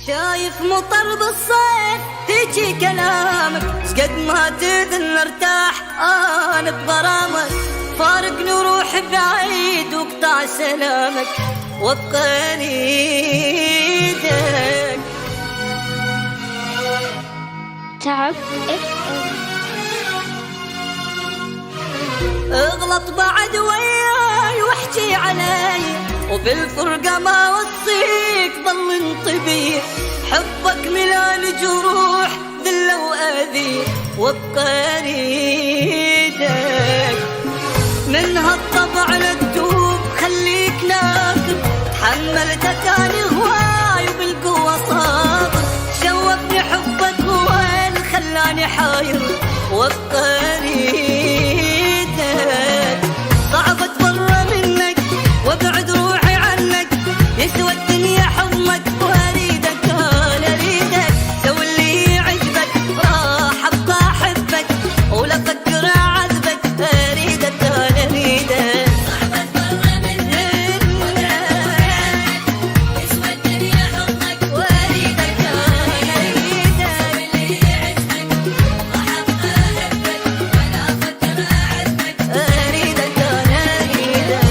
شايف مطر بالصيف تيجي كلامك، شقد ما تذن ارتاح انا بغرامك. فارقني وروح بعيد واقطع سلامك وابقى نيدك. تعب اغلط بعد وياي واحكي علي، وبالفرقة ما وصيك ضل انطبيع. حبك ملان جروح ذلة وأذية وابقى نيدك. من هالطبع نكتوب خليك ناكب، تحملتك انا هواي وبالقوة صابر. شوفني حبك وين خلاني حاير وابقى نيدك. صعب اتبرى منك وابعد روحي عنك، يسوى الدنيا حضنك واريدك انا اريدك. سوي اللي يعجبك راح ابقى احبك، ولا افكر اعذبك اريدك انا اريدك. صعب اتبرى منك وابعد عنك، يسوى الدنيا حضنك واريدك انا اريدك. سوي اللي يعجبك راح ابقى احبك، ولا افكر اعذبك اريدك انا اريدك.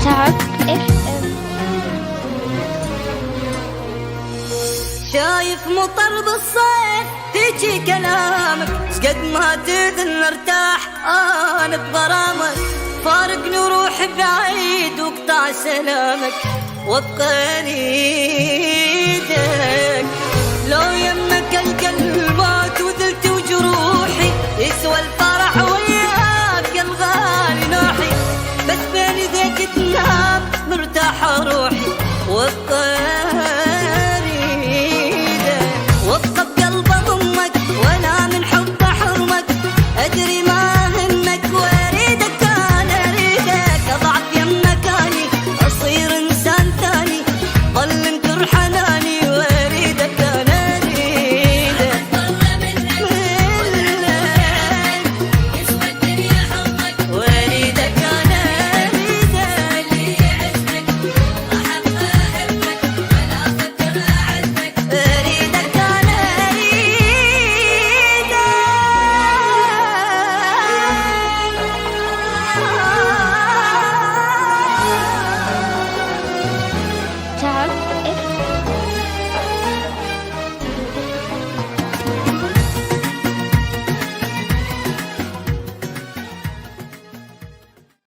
تعب شايف مطر بالصيف تيجي كلامك، شقد ما تذن ارتاح انا بغرامك. فارقني وروح بعيد واقطع سلامك وابقى نيدك.